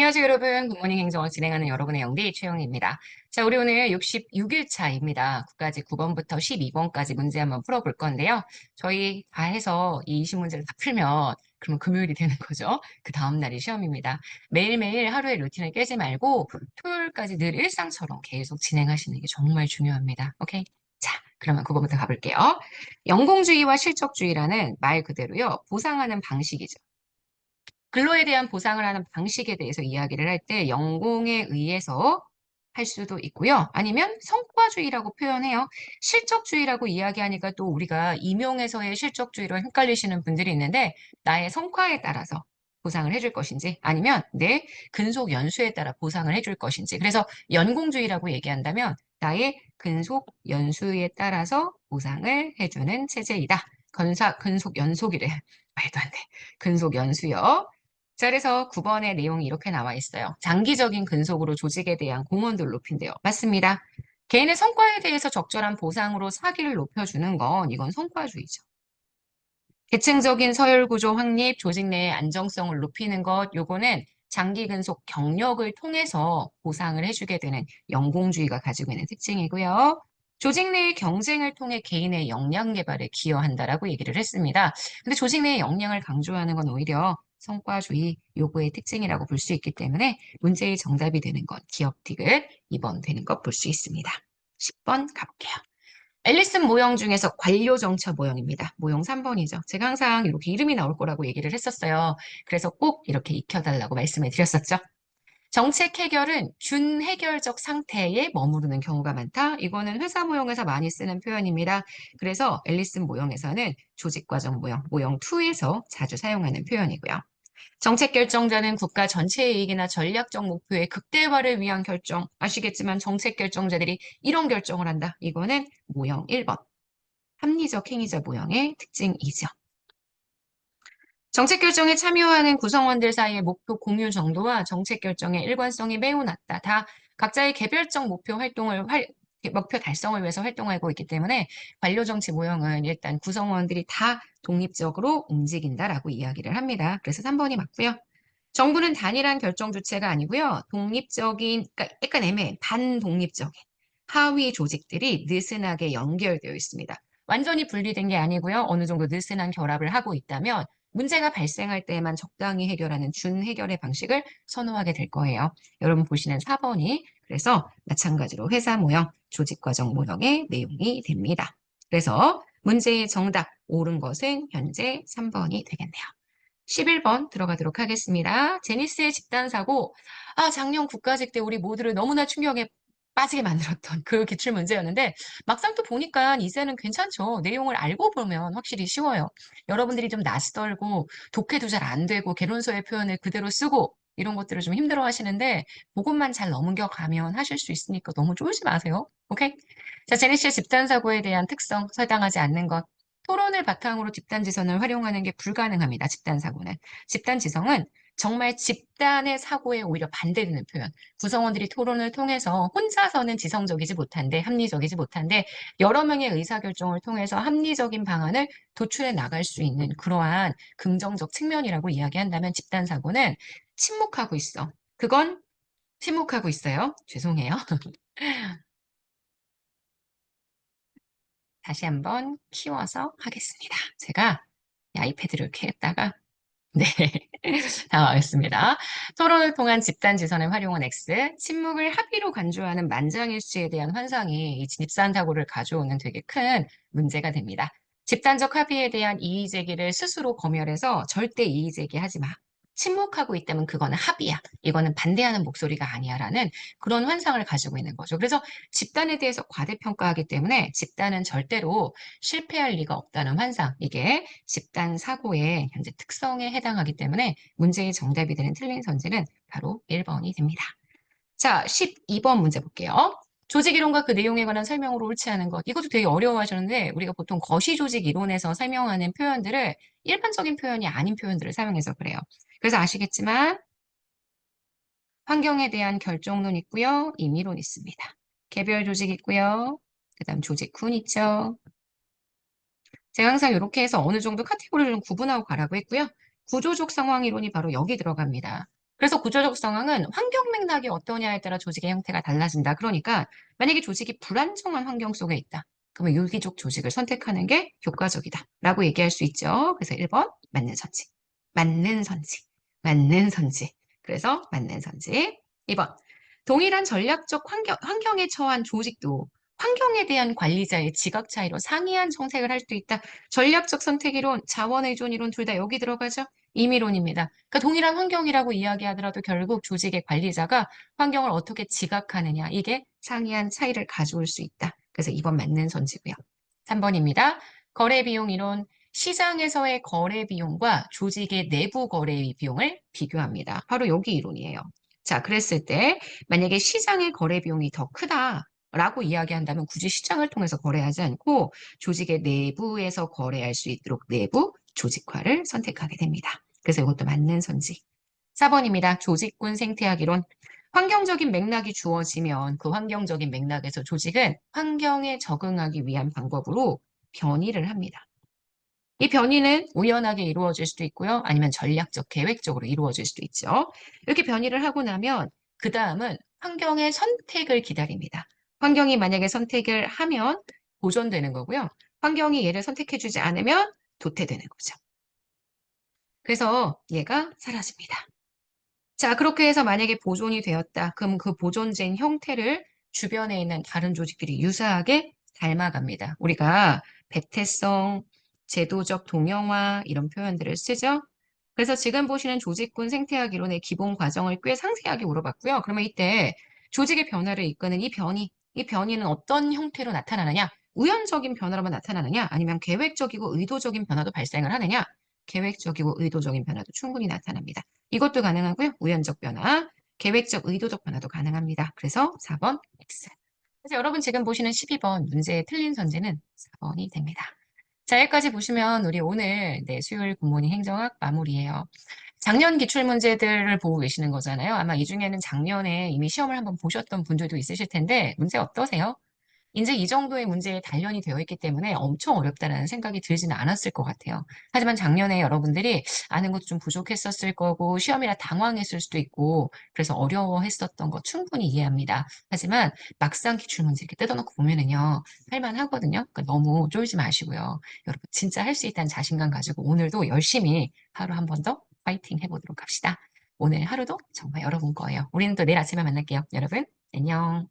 안녕하세요, 여러분. 굿모닝 행정을 진행하는 여러분의 영디 최영희입니다. 자, 우리 오늘 66일차입니다. 국가직 9번부터 12번까지 문제 한번 풀어볼 건데요. 저희 다 해서 이 20문제를 다 풀면 그러면 금요일이 되는 거죠. 그 다음 날이 시험입니다. 매일매일 하루의 루틴을 깨지 말고 토요일까지 늘 일상처럼 계속 진행하시는 게 정말 중요합니다. 오케이? 자, 그러면 9번부터 가볼게요. 영공주의와 실적주의라는 말 그대로요. 보상하는 방식이죠. 근로에 대한 보상을 하는 방식에 대해서 이야기를 할 때 연공에 의해서 할 수도 있고요. 아니면 성과주의라고 표현해요. 실적주의라고 이야기하니까 또 우리가 임용에서의 실적주의로 헷갈리시는 분들이 있는데 나의 성과에 따라서 보상을 해줄 것인지 아니면 내 근속 연수에 따라 보상을 해줄 것인지 그래서 연공주의라고 얘기한다면 나의 근속 연수에 따라서 보상을 해주는 체제이다. 근속 연속이래. 말도 안 돼. 근속 연수요. 자, 그래서 9번의 내용이 이렇게 나와 있어요. 장기적인 근속으로 조직에 대한 공헌도를 높인대요. 맞습니다. 개인의 성과에 대해서 적절한 보상으로 사기를 높여주는 건 이건 성과주의죠. 계층적인 서열 구조 확립, 조직 내의 안정성을 높이는 것, 요거는 장기 근속 경력을 통해서 보상을 해주게 되는 연공주의가 가지고 있는 특징이고요. 조직 내의 경쟁을 통해 개인의 역량 개발에 기여한다라고 얘기를 했습니다. 근데 조직 내의 역량을 강조하는 건 오히려 성과주의 요구의 특징이라고 볼 수 있기 때문에 문제의 정답이 되는 건 기업 디귿 2번 되는 것 볼 수 있습니다. 10번 가볼게요. 앨리슨 모형 중에서 관료 정처 모형입니다. 모형 3번이죠. 제가 항상 이렇게 이름이 나올 거라고 얘기를 했었어요. 그래서 꼭 이렇게 익혀달라고 말씀을 드렸었죠. 정책 해결은 준해결적 상태에 머무르는 경우가 많다. 이거는 회사 모형에서 많이 쓰는 표현입니다. 그래서 앨리슨 모형에서는 조직과정 모형, 모형 2에서 자주 사용하는 표현이고요. 정책 결정자는 국가 전체의 이익이나 전략적 목표의 극대화를 위한 결정. 아시겠지만 정책 결정자들이 이런 결정을 한다. 이거는 모형 1번. 합리적 행위자 모형의 특징이죠. 정책 결정에 참여하는 구성원들 사이의 목표 공유 정도와 정책 결정의 일관성이 매우 낮다. 다 각자의 개별적 목표 달성을 위해서 활동하고 있기 때문에 관료 정치 모형은 일단 구성원들이 다 독립적으로 움직인다라고 이야기를 합니다. 그래서 3번이 맞고요. 정부는 단일한 결정 주체가 아니고요. 독립적인, 그러니까 약간 애매해. 반독립적인 하위 조직들이 느슨하게 연결되어 있습니다. 완전히 분리된 게 아니고요. 어느 정도 느슨한 결합을 하고 있다면 문제가 발생할 때에만 적당히 해결하는 준해결의 방식을 선호하게 될 거예요. 여러분 보시는 4번이 그래서 마찬가지로 회사 모형, 조직과정 모형의 내용이 됩니다. 그래서 문제의 정답 옳은 것은 현재 3번이 되겠네요. 11번 들어가도록 하겠습니다. 제니스의 집단 사고. 아, 작년 국가직 때 우리 모두를 너무나 충격에 빠지게 만들었던 그 기출 문제였는데 막상 또 보니까 이제는 괜찮죠. 내용을 알고 보면 확실히 쉬워요. 여러분들이 좀 낯설고 독해도 잘 안 되고 개론서의 표현을 그대로 쓰고 이런 것들을 좀 힘들어 하시는데 그것만 잘 넘겨가면 하실 수 있으니까 너무 쫄지 마세요. 오케이? 자, 제니스의 집단 사고에 대한 특성, 설당하지 않는 것. 토론을 바탕으로 집단 지성을 활용하는 게 불가능합니다. 집단 사고는. 집단 지성은 정말 집단의 사고에 오히려 반대되는 표현. 구성원들이 토론을 통해서 혼자서는 지성적이지 못한데, 합리적이지 못한데, 여러 명의 의사결정을 통해서 합리적인 방안을 도출해 나갈 수 있는 그러한 긍정적 측면이라고 이야기한다면 집단 사고는 침묵하고 있어. 그건 침묵하고 있어요. 죄송해요. 다시 한번 키워서 하겠습니다. 제가 아이패드를 이렇게 했다가 네, 당황했습니다. 토론을 통한 집단 지선을 활용한 X, 침묵을 합의로 간주하는 만장일치에 대한 환상이 이 집단 사고를 가져오는 되게 큰 문제가 됩니다. 집단적 합의에 대한 이의 제기를 스스로 검열해서 절대 이의 제기하지 마. 침묵하고 있다면 그거는 합의야. 이거는 반대하는 목소리가 아니야라는 그런 환상을 가지고 있는 거죠. 그래서 집단에 대해서 과대평가하기 때문에 집단은 절대로 실패할 리가 없다는 환상. 이게 집단 사고의 현재 특성에 해당하기 때문에 문제의 정답이 되는 틀린 선지는 바로 1번이 됩니다. 자, 12번 문제 볼게요. 조직 이론과 그 내용에 관한 설명으로 옳지 않은 것. 이것도 되게 어려워하셨는데 우리가 보통 거시 조직 이론에서 설명하는 표현들을 일반적인 표현이 아닌 표현들을 사용해서 그래요. 그래서 아시겠지만 환경에 대한 결정론 있고요. 임의론 있습니다. 개별 조직 있고요. 그다음 조직군 있죠. 제가 항상 이렇게 해서 어느 정도 카테고리를 좀 구분하고 가라고 했고요. 구조적 상황 이론이 바로 여기 들어갑니다. 그래서 구조적 상황은 환경 맥락이 어떠냐에 따라 조직의 형태가 달라진다. 그러니까 만약에 조직이 불안정한 환경 속에 있다. 그러면 유기적 조직을 선택하는 게 효과적이다라고 얘기할 수 있죠. 그래서 1번 맞는 선지, 맞는 선지, 맞는 선지. 그래서 맞는 선지. 2번 동일한 전략적 환경에 처한 조직도 환경에 대한 관리자의 지각 차이로 상이한 정책을 할 수 있다. 전략적 선택 이론, 자원 의존 이론 둘 다 여기 들어가죠. 임의론입니다. 그러니까 동일한 환경이라고 이야기하더라도 결국 조직의 관리자가 환경을 어떻게 지각하느냐 이게 상이한 차이를 가져올 수 있다. 그래서 2번 맞는 선지고요. 3번입니다. 거래 비용 이론. 시장에서의 거래 비용과 조직의 내부 거래 비용을 비교합니다. 바로 여기 이론이에요. 자, 그랬을 때 만약에 시장의 거래 비용이 더 크다라고 이야기한다면 굳이 시장을 통해서 거래하지 않고 조직의 내부에서 거래할 수 있도록 내부 조직화를 선택하게 됩니다. 그래서 이것도 맞는 선지. 4번입니다. 조직군 생태학 이론. 환경적인 맥락이 주어지면 그 환경적인 맥락에서 조직은 환경에 적응하기 위한 방법으로 변이를 합니다. 이 변이는 우연하게 이루어질 수도 있고요. 아니면 전략적, 계획적으로 이루어질 수도 있죠. 이렇게 변이를 하고 나면 그 다음은 환경의 선택을 기다립니다. 환경이 만약에 선택을 하면 보존되는 거고요. 환경이 얘를 선택해주지 않으면 도태되는 거죠. 그래서 얘가 사라집니다. 자, 그렇게 해서 만약에 보존이 되었다. 그럼 그 보존된 형태를 주변에 있는 다른 조직들이 유사하게 닮아갑니다. 우리가 백태성, 제도적 동형화 이런 표현들을 쓰죠. 그래서 지금 보시는 조직군 생태학 이론의 기본 과정을 꽤 상세하게 물어봤고요. 그러면 이때 조직의 변화를 이끄는 이 변이는 어떤 형태로 나타나느냐? 우연적인 변화로만 나타나느냐? 아니면 계획적이고 의도적인 변화도 발생을 하느냐? 계획적이고 의도적인 변화도 충분히 나타납니다. 이것도 가능하고요. 우연적 변화, 계획적 의도적 변화도 가능합니다. 그래서 4번 X. 그래서 여러분 지금 보시는 12번 문제의 틀린 선지는 4번이 됩니다. 자, 여기까지 보시면 우리 오늘 수요일 굿모닝 행정학 마무리예요. 작년 기출 문제들을 보고 계시는 거잖아요. 아마 이 중에는 작년에 이미 시험을 한번 보셨던 분들도 있으실 텐데 문제 어떠세요? 이제 이 정도의 문제에 단련이 되어 있기 때문에 엄청 어렵다라는 생각이 들지는 않았을 것 같아요. 하지만 작년에 여러분들이 아는 것도 좀 부족했었을 거고 시험이라 당황했을 수도 있고 그래서 어려워했었던 거 충분히 이해합니다. 하지만 막상 기출문제 이렇게 뜯어놓고 보면은요 할만하거든요. 그러니까 너무 쫄지 마시고요. 여러분 진짜 할 수 있다는 자신감 가지고 오늘도 열심히 하루 한 번 더 파이팅 해보도록 합시다. 오늘 하루도 정말 여러분 거예요. 우리는 또 내일 아침에 만날게요. 여러분 안녕.